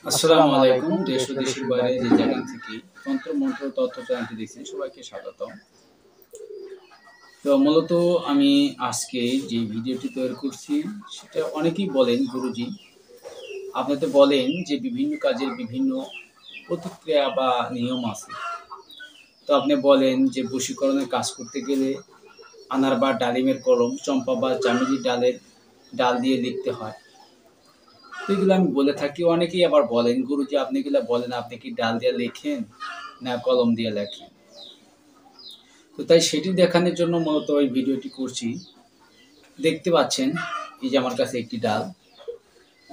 আসসালামু আলাইকুম। দেশ ও দেশের বাইরে যে জায়গা থেকে তন্ত্র-মন্ত্র তথ্য জানতে দেখছেন সবাইকে স্বাগতম। তো মূলত আমি আজকে যে ভিডিওটি তৈরি করছি সেটা অনেকেই বলেন গুরুজি আপনি তো বলেন যে বিভিন্ন কাজের বিভিন্ন প্রতিক্রিয়া বা নিয়ম আছে। তো আপনি বলেন যে বশীকরণের কাজ করতে গেলে আনার বা ডালিমের কলম, চম্পা বা চামেলি ডাল দিয়ে লিখতে হয়। তো এগুলো আমি বলে থাকি। অনেকেই আবার বলেন গুরুজি আপনি এগুলা বলেন আপনি কি ডাল দিয়ে লেখেন না কলম দিয়ে লেখেন? তো তাই সেটি দেখানোর জন্য মূলত ওই ভিডিওটি করছি। দেখতে পাচ্ছেন এই যে আমার কাছে একটি ডাল,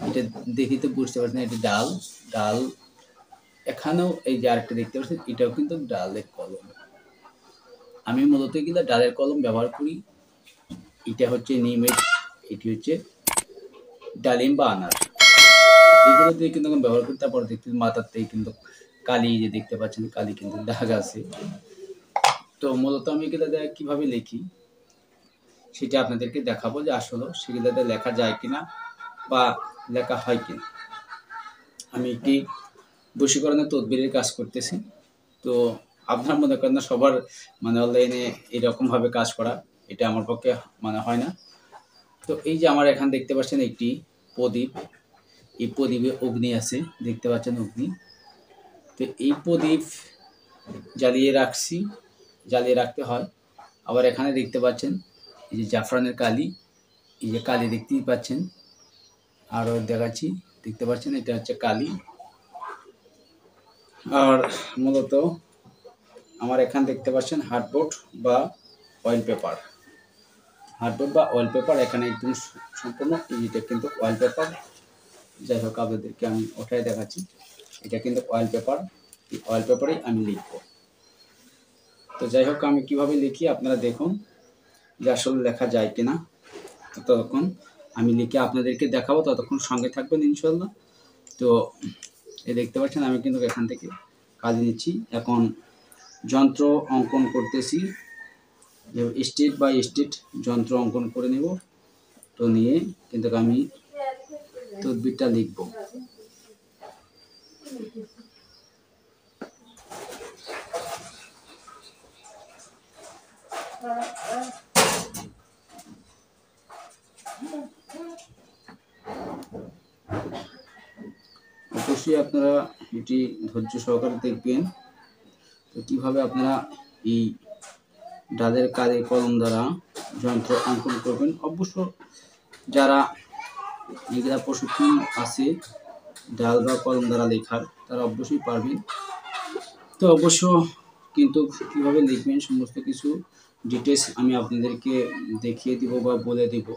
এটা দেখে তো বুঝতে পারছেন এটি ডাল। ডাল এখানেও এই যে আরেকটা দেখতে পাচ্ছেন এটাও কিন্তু ডালের কলম। আমি মূলত এগুলা ডালের কলম ব্যবহার করি। এটা হচ্ছে নিমের, এটি হচ্ছে ডালিম বা আনার। এগুলো দিয়ে কিন্তু আমি ব্যবহার করি। তারপর দেখতে মাথাতেই কিন্তু কালি যে দেখতে পাচ্ছেন কালি কিন্তু দাগ আছে। তো মূলত আমি এগুলো দিয়ে কিভাবে লিখি সেটা আপনাদেরকে দেখাবো যে আসলে সেগুলোতে লেখা যায় কিনা বা লেখা হয় কিনা। আমি একটি বশীকরণের তদবিরের কাজ করতেছি। তো আপনার মনে করেন না সবার মানে অনলাইনে এরকমভাবে কাজ করা এটা আমার পক্ষে মানে হয় না। তো এই যে আমার এখানে দেখতে পাচ্ছেন একটি প্রদীপ, এই প্রদীপে অগ্নি আছে, দেখতে পাচ্ছেন অগ্নি। তো এই প্রদীপ জ্বালিয়ে রাখছি, জ্বালিয়ে রাখতে হয়। আবার এখানে দেখতে পাচ্ছেন এই যে জাফরানের কালি, এই যে কালি দেখতেই পাচ্ছেন। আরও দেখাচ্ছি, দেখতে পাচ্ছেন এটা হচ্ছে কালি। আর মূলত আমার এখানে দেখতে পাচ্ছেন হার্ডবোর্ড বা অয়েল পেপার। হার্ডবোর্ড বা অয়েল পেপার এখানে একদম সম্পূর্ণ এটা কিন্তু অয়েল পেপার। যাই হোক আপনাদেরকে আমি ওঠাই দেখাচ্ছি, এটা কিন্তু অয়েল পেপার। এই অয়েল পেপারেই আমি লিখব। তো যাই হোক আমি কিভাবে লিখি আপনারা দেখুন যে আসলে লেখা যায় কিনা। ততক্ষণ আমি লিখে আপনাদেরকে দেখাবো, ততক্ষণ সঙ্গে থাকবেন ইনশাল্লাহ। তো এই দেখতে পাচ্ছেন আমি কিন্তু এখান থেকে কাজ নিচ্ছি। এখন যন্ত্র অঙ্কন করতেছি, স্টেট বাই স্টেট যন্ত্র অঙ্কন করে নেব। তো নিয়ে কিন্তু আমি তদবিরটা লিখব। অবশ্যই আপনারা এটি ধৈর্য সহকারে দেখবেন। তো কীভাবে আপনারা এই ডালের কালি কলম দ্বারা যন্ত্র অঙ্কন করবেন। অবশ্য যারা এগুলা প্রশিক্ষণ আছে ডাল বা কলম দ্বারা লেখার তারা অবশ্যই পারবেন। তো অবশ্য কিন্তু কীভাবে লিখবেন সমস্ত কিছু ডিটেলস আমি আপনাদেরকে দেখিয়ে দিব বা বলে দিব।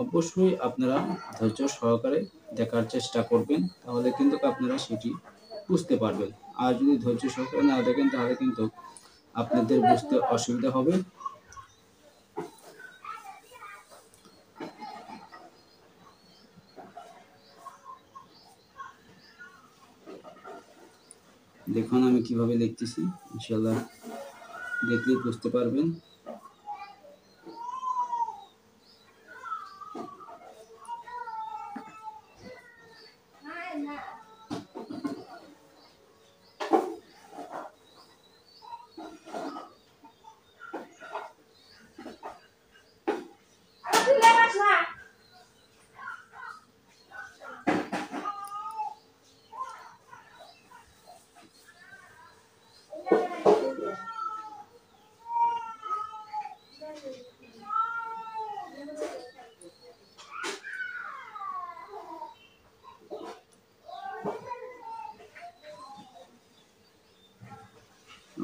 অবশ্যই আপনারা ধৈর্য সহকারে দেখার চেষ্টা করবেন, তাহলে কিন্তু আপনারা সেটি বুঝতে পারবেন। আর যদি ধৈর্য সহকারে না দেখেন তাহলে কিন্তু আপনাদের বুঝতে অসুবিধা হবে। দেখুন আমি কিভাবে লিখতেছি, ইনশাল্লাহ দেখলেই বুঝতে পারবেন।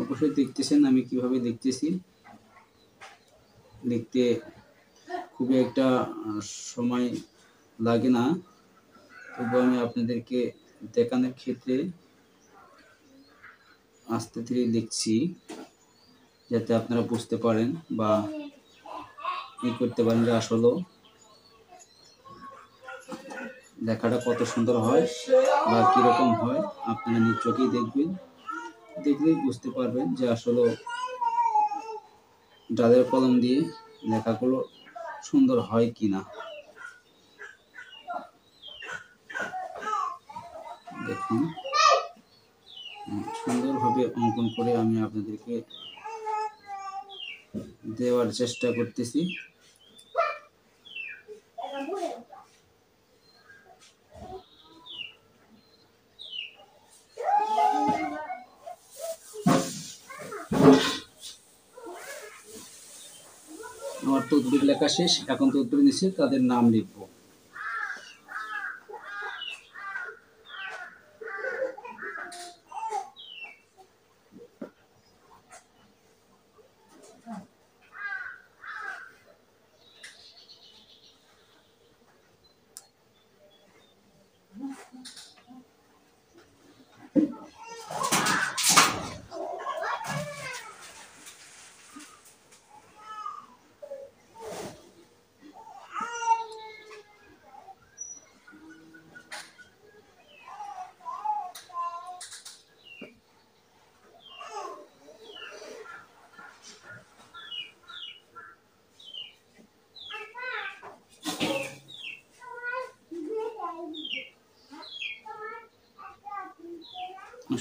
অবশ্যই দেখতেছেন আমি কিভাবে লিখতেছি। লিখতে খুবই একটা সময় লাগে না, তবু আমি আপনাদেরকে দেখানোর ক্ষেত্রে আস্তে ধীরে লিখছি, যাতে আপনারা বুঝতে পারেন বা ই করতে পারেন যে আসলে লেখাটা কত সুন্দর হয় বা কীরকম হয়। আপনারা নিজ চোখেই দেখবেন, দেখলেই বুঝতে পারবেন যে আসলে ডালের কলম দিয়ে লেখাগুলো সুন্দর হয় কি না। দেখুন সুন্দরভাবে অঙ্কন করে আমি আপনাদেরকে দেওয়ার চেষ্টা করতেছি। আমার তদবির লেখা শেষ, এখন তদবির নিচে তাদের নাম লিখব।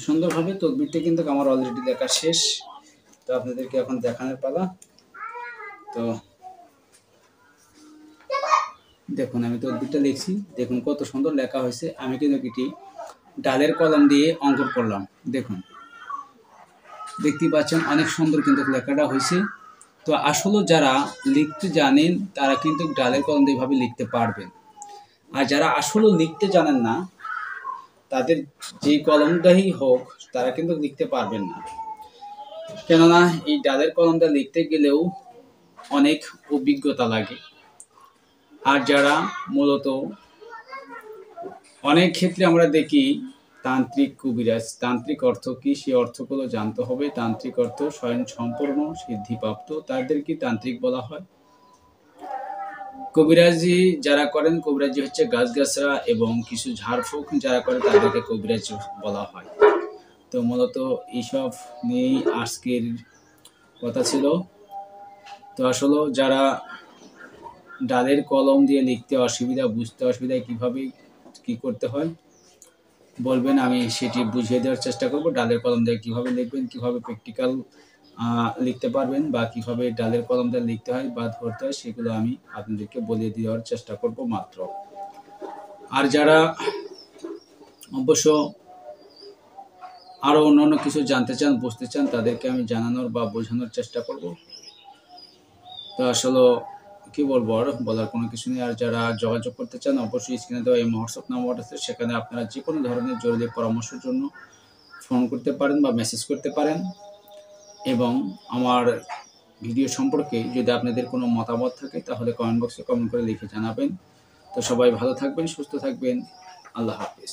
সুন্দরভাবে তদবিরটা কিন্তু আমার অলরেডি লেখা শেষ, তো আপনাদেরকে এখন দেখানোর পালা। তো দেখুন আমি তদবিরটা লিখছি, দেখুন কত সুন্দর লেখা হয়েছে। আমি কিন্তু এটি ডালের কলম দিয়ে অঙ্কন করলাম। দেখুন দেখতে পাচ্ছেন অনেক সুন্দর কিন্তু লেখাটা হয়েছে। তো আসলে যারা লিখতে জানেন তারা কিন্তু ডালের কলম দিয়ে এভাবে লিখতে পারবেন, আর যারা আসলে লিখতে জানেন না তাদের যে কলমটাই হোক তারা কিন্তু লিখতে পারবেন না, কেননা এই ডালের কলমটা লিখতে গেলেও অনেক অভিজ্ঞতা লাগে। আর যারা মূলত অনেক ক্ষেত্রে আমরা দেখি তান্ত্রিক কবিরাজ, তান্ত্রিক অর্থ কি সে অর্থগুলো জানতে হবে। তান্ত্রিক অর্থ স্বয়ং সম্পূর্ণ সিদ্ধিপ্রাপ্ত, তাদেরকে তান্ত্রিক বলা হয়। কবিরাজি যারা করেন, কবিরাজি হচ্ছে গাছগাছরা এবং কিছু ঝাড়ফুঁক যারা করে তাদেরকে কবিরাজ বলা হয়। তো মূলত এইসব নিয়েই আজকের কথা ছিল। তো আসলে যারা ডালের কলম দিয়ে লিখতে অসুবিধা, বুঝতে অসুবিধা কিভাবে কি করতে হয় বলবেন, আমি সেটি বুঝিয়ে দেওয়ার চেষ্টা করব। ডালের কলম দিয়ে কিভাবে লিখবেন, কিভাবে প্র্যাকটিক্যাল লিখতে পারবেন, বা কিভাবে ডালের কলম দিয়ে লিখতে হয় বা ধরতে হয়, সেগুলো আমি আপনাদেরকে বলে দেওয়ার চেষ্টা করব মাত্র। আর যারা অবশ্য আরো অন্যান্য কিছু জানতে চান, বুঝতে চান, তাদেরকে আমি জানানোর বা বোঝানোর চেষ্টা করব। তো আসলে কি বলবো, আর বলার কোনো কিছু নেই। আর যারা যোগাযোগ করতে চান অবশ্যই স্ক্রিনে দেওয়া এই হোয়াটসঅ্যাপ নাম্বার আছে, সেখানে আপনারা যে কোনো ধরনের জরুরি পরামর্শের জন্য ফোন করতে পারেন বা মেসেজ করতে পারেন। এবং আমার ভিডিও সম্পর্কে যদি আপনাদের কোনো মতামত থাকে তাহলে কমেন্ট বক্সে কমেন্ট করে লিখে জানাবেন। তো সবাই ভালো থাকবেন, সুস্থ থাকবেন। আল্লাহ হাফেজ।